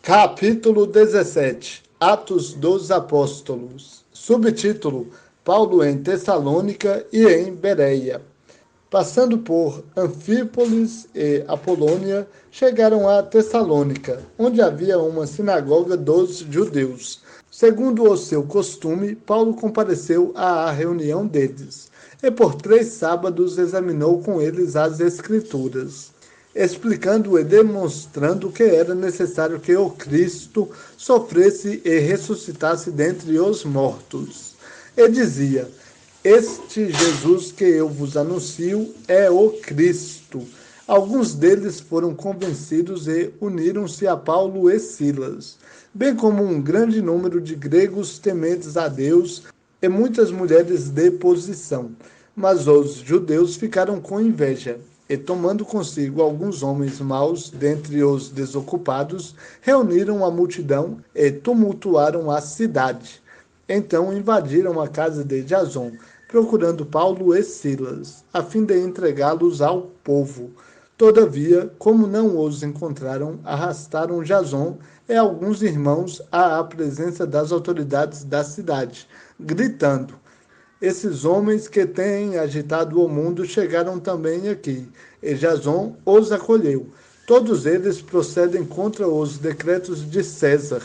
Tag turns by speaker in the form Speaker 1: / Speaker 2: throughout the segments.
Speaker 1: Capítulo 17. Atos dos Apóstolos. Subtítulo: Paulo em Tessalônica e em Bereia. Passando por Anfípolis e Apolônia, chegaram a Tessalônica, onde havia uma sinagoga dos judeus. Segundo o seu costume, Paulo compareceu à reunião deles, e por 3 sábados examinou com eles as Escrituras, explicando e demonstrando que era necessário que o Cristo sofresse e ressuscitasse dentre os mortos. E dizia: Este Jesus que eu vos anuncio é o Cristo. Alguns deles foram convencidos e uniram-se a Paulo e Silas, bem como um grande número de gregos tementes a Deus e muitas mulheres de posição. Mas os judeus ficaram com inveja, e tomando consigo alguns homens maus dentre os desocupados, reuniram a multidão e tumultuaram a cidade. Então invadiram a casa de Jason, procurando Paulo e Silas, a fim de entregá-los ao povo. Todavia, como não os encontraram, arrastaram Jason e alguns irmãos à presença das autoridades da cidade, gritando: Esses homens que têm agitado o mundo chegaram também aqui, e Jason os acolheu. Todos eles procedem contra os decretos de César,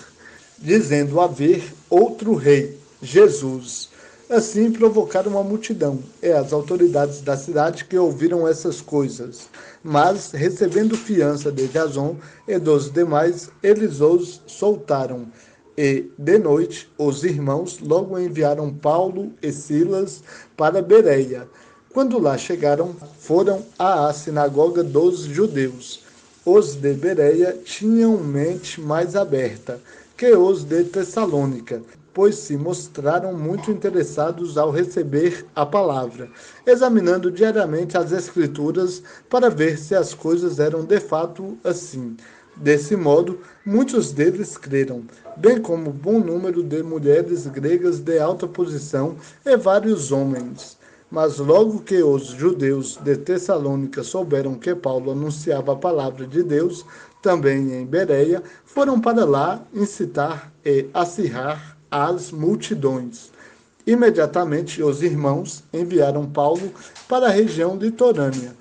Speaker 1: dizendo haver outro rei, Jesus. Assim provocaram a multidão e as autoridades da cidade que ouviram essas coisas. Mas, recebendo fiança de Jason e dos demais, eles os soltaram. E, de noite, os irmãos logo enviaram Paulo e Silas para Bereia. Quando lá chegaram, foram à sinagoga dos judeus. Os de Bereia tinham mente mais aberta que os de Tessalônica, pois se mostraram muito interessados ao receber a palavra, examinando diariamente as Escrituras para ver se as coisas eram de fato assim. Desse modo, muitos deles creram, bem como bom número de mulheres gregas de alta posição e vários homens. Mas logo que os judeus de Tessalônica souberam que Paulo anunciava a palavra de Deus, também em Bereia, foram para lá incitar e acirrar as multidões. Imediatamente os irmãos enviaram Paulo para a região litorânea,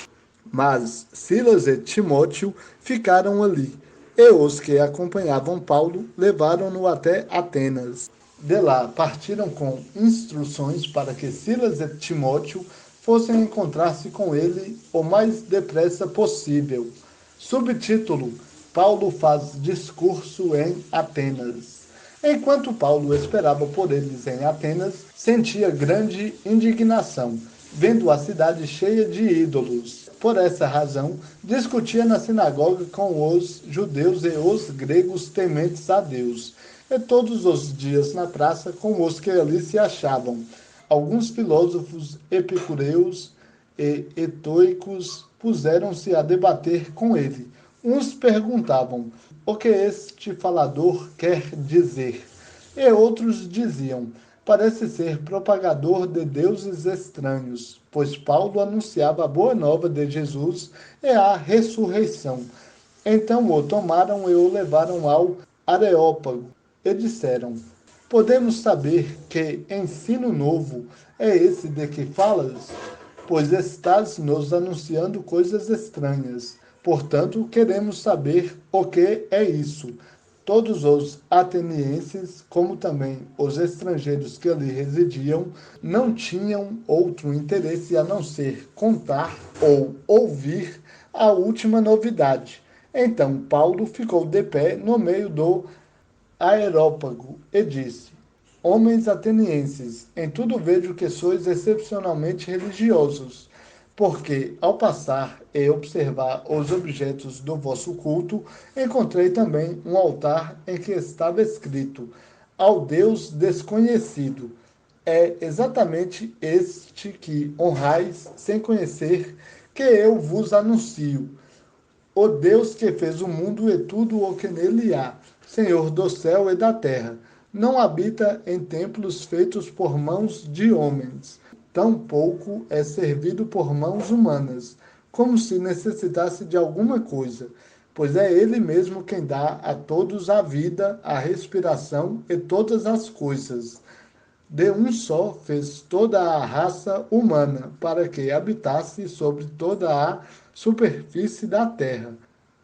Speaker 1: mas Silas e Timóteo ficaram ali, e os que acompanhavam Paulo levaram-no até Atenas. De lá partiram com instruções para que Silas e Timóteo fossem encontrar-se com ele o mais depressa possível. Subtítulo: Paulo faz discurso em Atenas. Enquanto Paulo esperava por eles em Atenas, sentia grande indignação, vendo a cidade cheia de ídolos. Por essa razão, discutia na sinagoga com os judeus e os gregos tementes a Deus, e todos os dias na praça com os que ali se achavam. Alguns filósofos epicureus e estoicos puseram-se a debater com ele. Uns perguntavam: o que este falador quer dizer? E outros diziam: parece ser propagador de deuses estranhos, pois Paulo anunciava a boa nova de Jesus e a ressurreição. Então o tomaram e o levaram ao Areópago e disseram: podemos saber que ensino novo é esse de que falas? Pois estás nos anunciando coisas estranhas. Portanto, queremos saber o que é isso. Todos os atenienses, como também os estrangeiros que ali residiam, não tinham outro interesse a não ser contar ou ouvir a última novidade. Então Paulo ficou de pé no meio do Areópago e disse: homens atenienses, em tudo vejo que sois excepcionalmente religiosos, porque, ao passar e observar os objetos do vosso culto, encontrei também um altar em que estava escrito: ao Deus desconhecido. É exatamente este que honrais sem conhecer que eu vos anuncio. O Deus que fez o mundo e tudo o que nele há, Senhor do céu e da terra, não habita em templos feitos por mãos de homens, tampouco é servido por mãos humanas, como se necessitasse de alguma coisa. pois é Ele mesmo quem dá a todos a vida, a respiração e todas as coisas. De um só fez toda a raça humana, para que habitasse sobre toda a superfície da terra,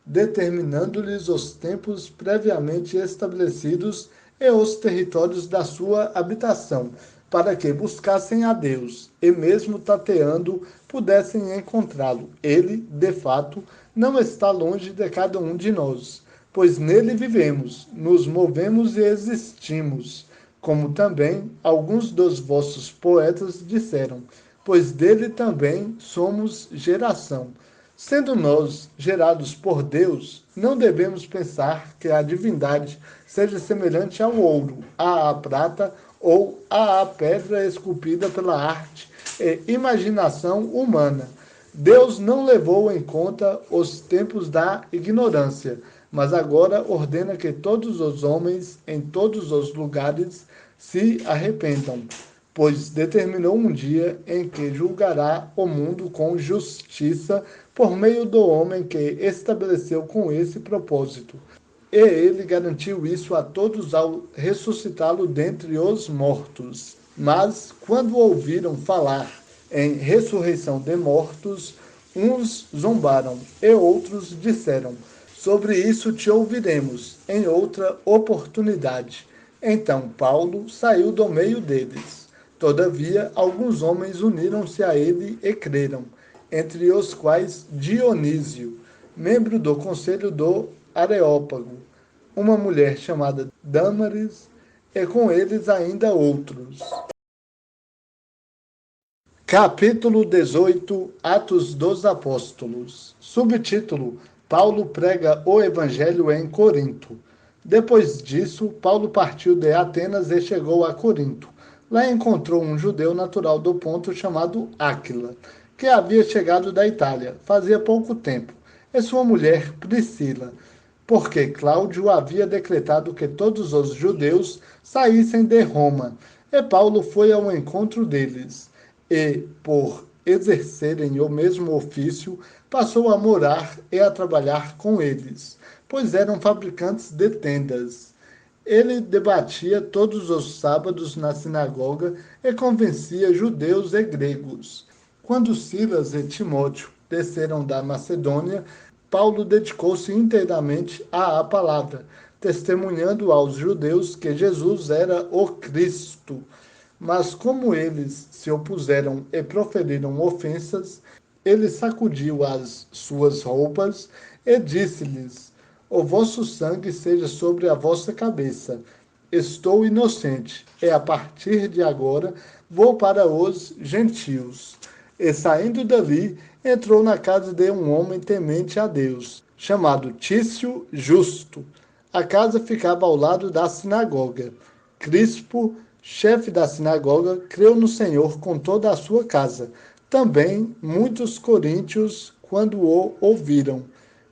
Speaker 1: determinando-lhes os tempos previamente estabelecidos e os territórios da sua habitação, para que buscassem a Deus, e mesmo tateando, pudessem encontrá-lo. Ele, de fato, não está longe de cada um de nós, pois nele vivemos, nos movemos e existimos, como também alguns dos vossos poetas disseram, pois dele também somos geração. Sendo nós gerados por Deus, não devemos pensar que a divindade seja semelhante ao ouro, à prata ou à pedra esculpida pela arte e imaginação humana. Deus não levou em conta os tempos da ignorância, mas agora ordena que todos os homens em todos os lugares se arrependam, pois determinou um dia em que julgará o mundo com justiça por meio do homem que estabeleceu com esse propósito. E ele garantiu isso a todos ao ressuscitá-lo dentre os mortos. Mas, quando ouviram falar em ressurreição de mortos, uns zombaram e outros disseram: sobre isso te ouviremos em outra oportunidade. Então Paulo saiu do meio deles. Todavia, alguns homens uniram-se a ele e creram, entre os quais Dionísio, membro do conselho do Areópago, uma mulher chamada Dâmaris, e com eles ainda outros. Capítulo 18, Atos dos Apóstolos. Subtítulo: Paulo prega o Evangelho em Corinto. Depois disso, Paulo partiu de Atenas e chegou a Corinto. Lá encontrou um judeu natural do Ponto chamado Áquila, que havia chegado da Itália fazia pouco tempo, e sua mulher Priscila, porque Cláudio havia decretado que todos os judeus saíssem de Roma, e Paulo foi ao encontro deles, e, por exercerem o mesmo ofício, passou a morar e a trabalhar com eles, pois eram fabricantes de tendas. Ele debatia todos os sábados na sinagoga e convencia judeus e gregos. Quando Silas e Timóteo desceram da Macedônia, Paulo dedicou-se inteiramente à palavra, testemunhando aos judeus que Jesus era o Cristo. Mas como eles se opuseram e proferiram ofensas, ele sacudiu as suas roupas e disse-lhes: o vosso sangue seja sobre a vossa cabeça. Estou inocente, e a partir de agora vou para os gentios. E saindo dali, entrou na casa de um homem temente a Deus, chamado Tício Justo. A casa ficava ao lado da sinagoga. Crispo, chefe da sinagoga, creu no Senhor com toda a sua casa. Também muitos coríntios, quando o ouviram,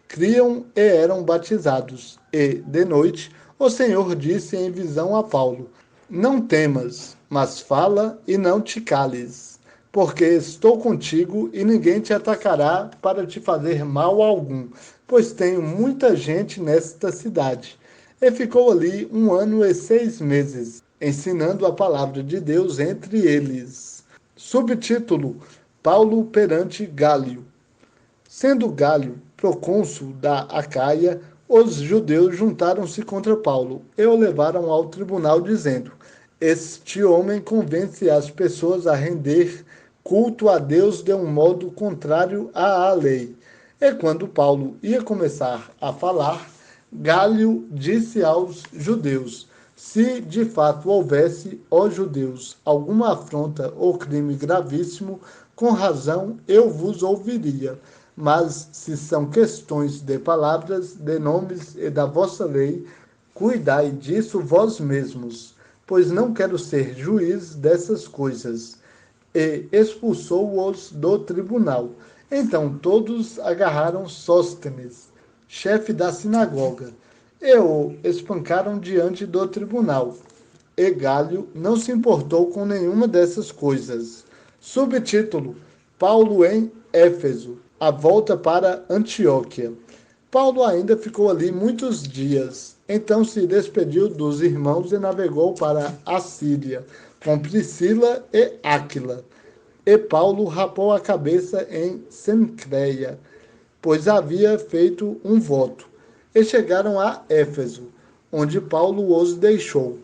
Speaker 1: criam e eram batizados. E, de noite, o Senhor disse em visão a Paulo: não temas, mas fala e não te cales, porque estou contigo e ninguém te atacará para te fazer mal algum, pois tenho muita gente nesta cidade. E ficou ali 1 ano e 6 meses, ensinando a palavra de Deus entre eles. Subtítulo: Paulo perante Gálio. Sendo Gálio procônsul da Acaia, os judeus juntaram-se contra Paulo e o levaram ao tribunal, dizendo: este homem convence as pessoas a render culto a Deus de um modo contrário à lei. E quando Paulo ia começar a falar, Gálio disse aos judeus: se de fato houvesse, ó judeus, alguma afronta ou crime gravíssimo, com razão eu vos ouviria. Mas se são questões de palavras, de nomes e da vossa lei, cuidai disso vós mesmos, pois não quero ser juiz dessas coisas. E expulsou-os do tribunal. Então todos agarraram Sóstenes, chefe da sinagoga, e o espancaram diante do tribunal. E Gálio não se importou com nenhuma dessas coisas. Subtítulo: Paulo em Éfeso, a volta para Antioquia. Paulo ainda ficou ali muitos dias. Então se despediu dos irmãos e navegou para a Síria, com Priscila e Áquila. E Paulo rapou a cabeça em Cencreia, pois havia feito um voto. E chegaram a Éfeso, onde Paulo os deixou.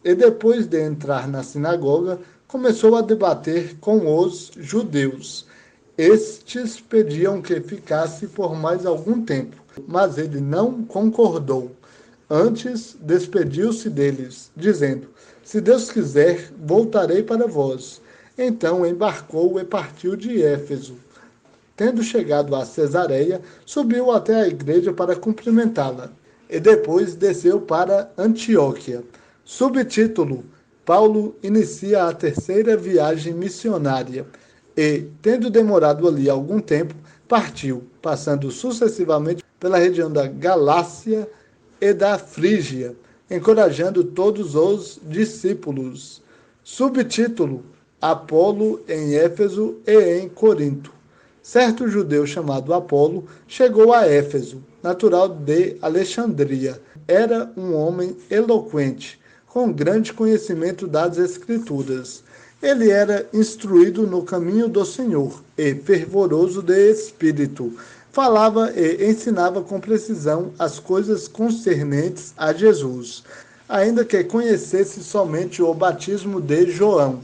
Speaker 1: E depois de entrar na sinagoga, começou a debater com os judeus. Estes pediam que ficasse por mais algum tempo, mas ele não concordou. Antes, despediu-se deles, dizendo: Se Deus quiser, voltarei para vós. Então embarcou e partiu de Éfeso. Tendo chegado a Cesareia, subiu até a igreja para cumprimentá-la, e depois desceu para Antioquia. Subtítulo: Paulo inicia a terceira viagem missionária e, tendo demorado ali algum tempo, partiu, passando sucessivamente pela região da Galácia e da Frígia, encorajando todos os discípulos. Subtítulo: Apolo em Éfeso e em Corinto. Certo judeu chamado Apolo chegou a Éfeso, natural de Alexandria. Era um homem eloquente, com grande conhecimento das Escrituras. Ele era instruído no caminho do Senhor e fervoroso de espírito. Falava e ensinava com precisão as coisas concernentes a Jesus, ainda que conhecesse somente o batismo de João.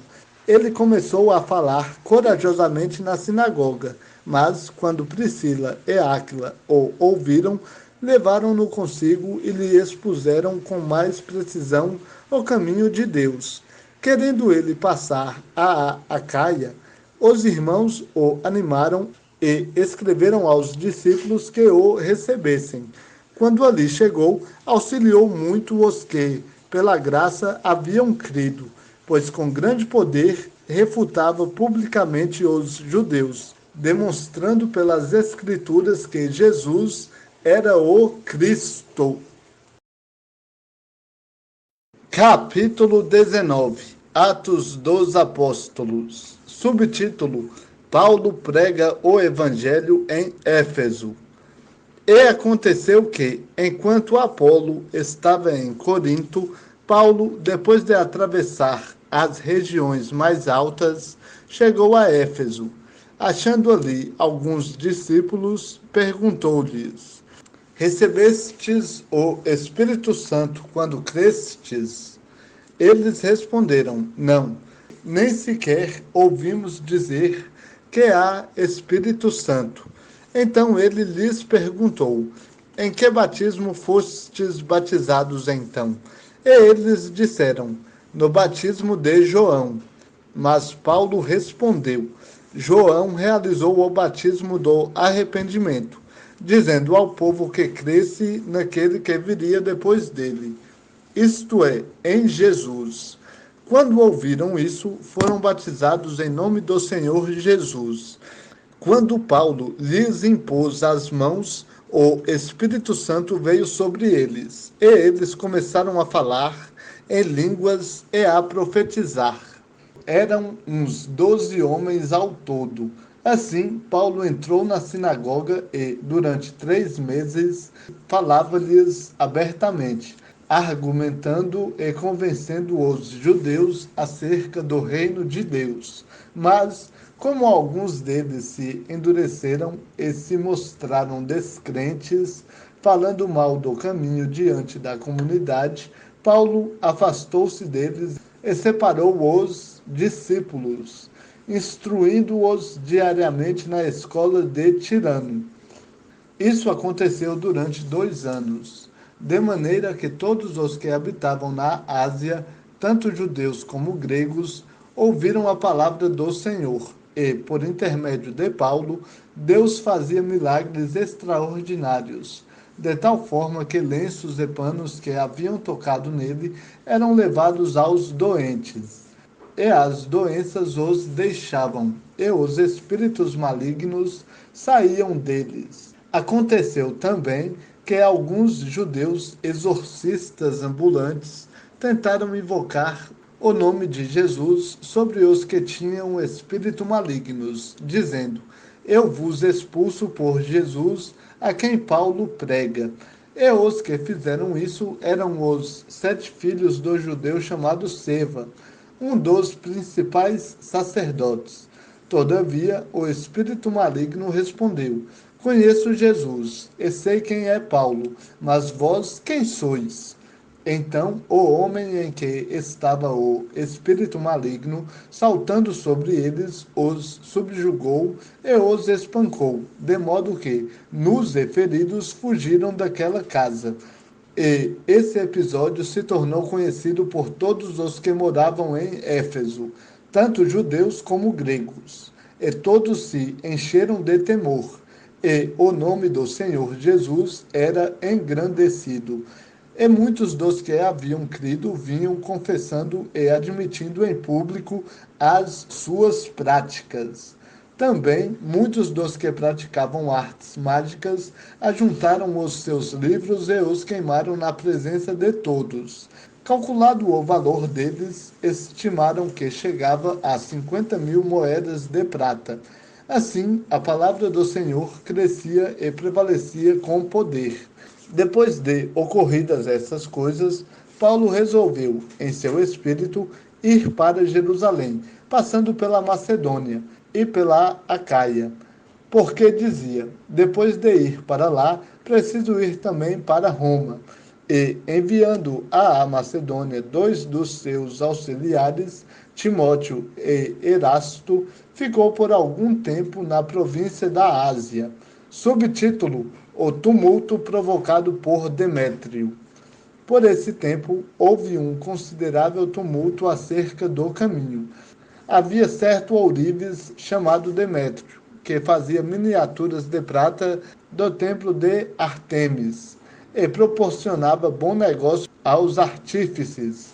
Speaker 1: Ele começou a falar corajosamente na sinagoga, mas quando Priscila e Áquila o ouviram, levaram-no consigo e lhe expuseram com mais precisão o caminho de Deus. Querendo ele passar a Acaia, os irmãos o animaram e escreveram aos discípulos que o recebessem. Quando ali chegou, auxiliou muito os que, pela graça, haviam crido, pois com grande poder refutava publicamente os judeus, demonstrando pelas Escrituras que Jesus era o Cristo. Capítulo 19. Atos dos Apóstolos. Subtítulo: Paulo prega o Evangelho em Éfeso. E aconteceu que, enquanto Apolo estava em Corinto, Paulo, depois de atravessar as regiões mais altas, chegou a Éfeso. Achando ali alguns discípulos, perguntou-lhes: Recebestes o Espírito Santo quando crestes? Eles responderam: Não, nem sequer ouvimos dizer que há Espírito Santo. Então ele lhes perguntou: Em que batismo fostes batizados então? E eles disseram: No batismo de João. Mas Paulo respondeu: João realizou o batismo do arrependimento, dizendo ao povo que cresce naquele que viria depois dele, isto é, em Jesus. Quando ouviram isso, foram batizados em nome do Senhor Jesus. Quando Paulo lhes impôs as mãos, o Espírito Santo veio sobre eles, e eles começaram a falar em línguas e a profetizar. Eram uns 12 homens ao todo. Assim, Paulo entrou na sinagoga e, durante 3 meses, falava-lhes abertamente, argumentando e convencendo os judeus acerca do reino de Deus. Mas, como alguns deles se endureceram e se mostraram descrentes, falando mal do caminho diante da comunidade, Paulo afastou-se deles e separou os discípulos, instruindo-os diariamente na escola de Tirano. Isso aconteceu durante 2 anos, de maneira que todos os que habitavam na Ásia, tanto judeus como gregos, ouviram a palavra do Senhor, e, por intermédio de Paulo, Deus fazia milagres extraordinários, de tal forma que lenços e panos que haviam tocado nele eram levados aos doentes, e as doenças os deixavam, e os espíritos malignos saíam deles. Aconteceu também que alguns judeus exorcistas ambulantes tentaram invocar o nome de Jesus sobre os que tinham espírito malignos, dizendo: Eu vos expulso por Jesus a quem Paulo prega. E os que fizeram isso eram os 7 filhos do judeu chamado Seva, um dos principais sacerdotes. Todavia, o espírito maligno respondeu: Conheço Jesus, e sei quem é Paulo, mas vós quem sois? Então o homem em que estava o espírito maligno, saltando sobre eles, os subjugou e os espancou, de modo que, nus e feridos, fugiram daquela casa. E esse episódio se tornou conhecido por todos os que moravam em Éfeso, tanto judeus como gregos. E todos se encheram de temor, e o nome do Senhor Jesus era engrandecido. E muitos dos que haviam crido vinham confessando e admitindo em público as suas práticas. Também muitos dos que praticavam artes mágicas ajuntaram os seus livros e os queimaram na presença de todos. Calculado o valor deles, estimaram que chegava a 50.000 moedas de prata. Assim, a palavra do Senhor crescia e prevalecia com poder. Depois de ocorridas essas coisas, Paulo resolveu, em seu espírito, ir para Jerusalém, passando pela Macedônia e pela Acaia, porque dizia: depois de ir para lá, preciso ir também para Roma. E, enviando à Macedônia 2 dos seus auxiliares, Timóteo e Erasto, ficou por algum tempo na província da Ásia. Subtítulo: O tumulto provocado por Demétrio. Por esse tempo, houve um considerável tumulto acerca do caminho. Havia certo ourives chamado Demétrio, que fazia miniaturas de prata do templo de Ártemis e proporcionava bom negócio aos artífices.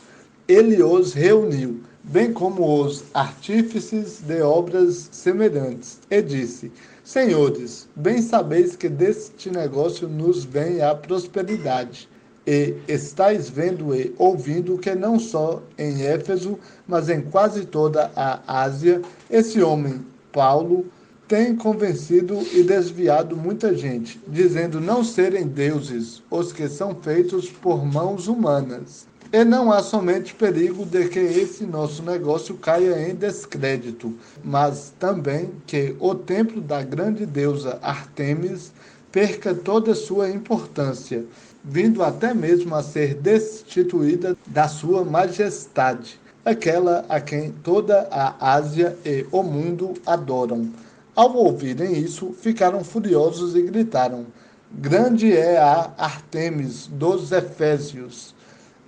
Speaker 1: Ele os reuniu, bem como os artífices de obras semelhantes, e disse: Senhores, bem sabeis que deste negócio nos vem a prosperidade. E estáis vendo e ouvindo que não só em Éfeso, mas em quase toda a Ásia, esse homem, Paulo, tem convencido e desviado muita gente, dizendo não serem deuses os que são feitos por mãos humanas. E não há somente perigo de que esse nosso negócio caia em descrédito, mas também que o templo da grande deusa Ártemis perca toda sua importância, vindo até mesmo a ser destituída da sua majestade, aquela a quem toda a Ásia e o mundo adoram. Ao ouvirem isso, ficaram furiosos e gritaram: Grande é a Ártemis dos Efésios!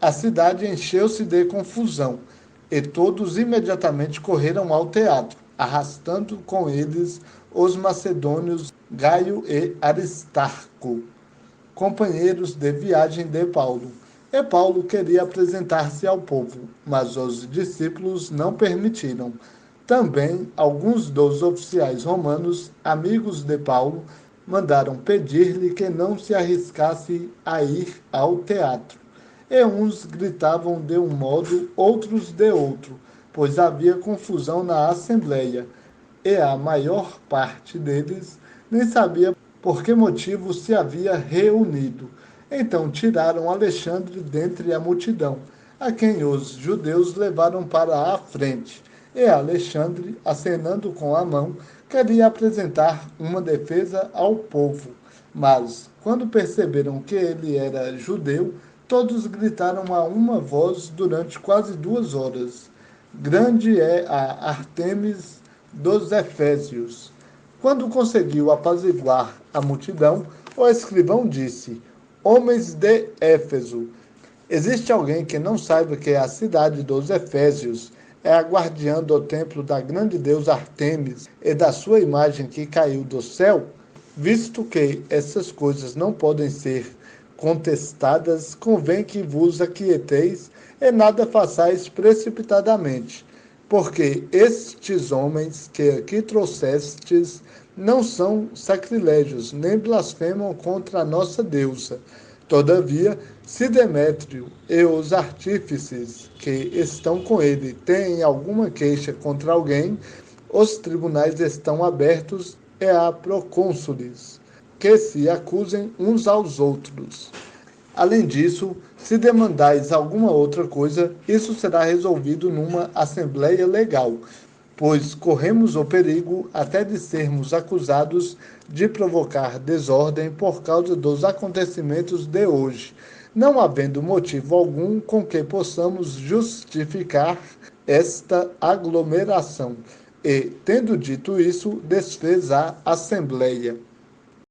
Speaker 1: A cidade encheu-se de confusão, e todos imediatamente correram ao teatro, arrastando com eles os macedônios Gaio e Aristarco, companheiros de viagem de Paulo. E Paulo queria apresentar-se ao povo, mas os discípulos não permitiram. Também alguns dos oficiais romanos, amigos de Paulo, mandaram pedir-lhe que não se arriscasse a ir ao teatro. E uns gritavam de um modo, outros de outro, pois havia confusão na assembleia, e a maior parte deles nem sabia por que motivo se havia reunido. Então tiraram Alexandre dentre a multidão, a quem os judeus levaram para a frente. E Alexandre, acenando com a mão, queria apresentar uma defesa ao povo. Mas, quando perceberam que ele era judeu, todos gritaram a uma voz durante quase 2 horas: Grande é a Ártemis dos Efésios! Quando conseguiu apaziguar a multidão, o escrivão disse: Homens de Éfeso, existe alguém que não saiba que a cidade dos Efésios é a guardiã do templo da grande deusa Ártemis e da sua imagem que caiu do céu? Visto que essas coisas não podem ser contestadas, convém que vos aquieteis e nada façais precipitadamente, porque estes homens que aqui trouxestes não são sacrilégios, nem blasfemam contra a nossa deusa. Todavia, se Demétrio e os artífices que estão com ele têm alguma queixa contra alguém, os tribunais estão abertos e há procônsules. que se acusem uns aos outros. Além disso, se demandais alguma outra coisa, isso será resolvido numa assembleia legal, pois corremos o perigo até de sermos acusados de provocar desordem por causa dos acontecimentos de hoje, não havendo motivo algum com que possamos justificar esta aglomeração. E, tendo dito isso, desfez a assembleia.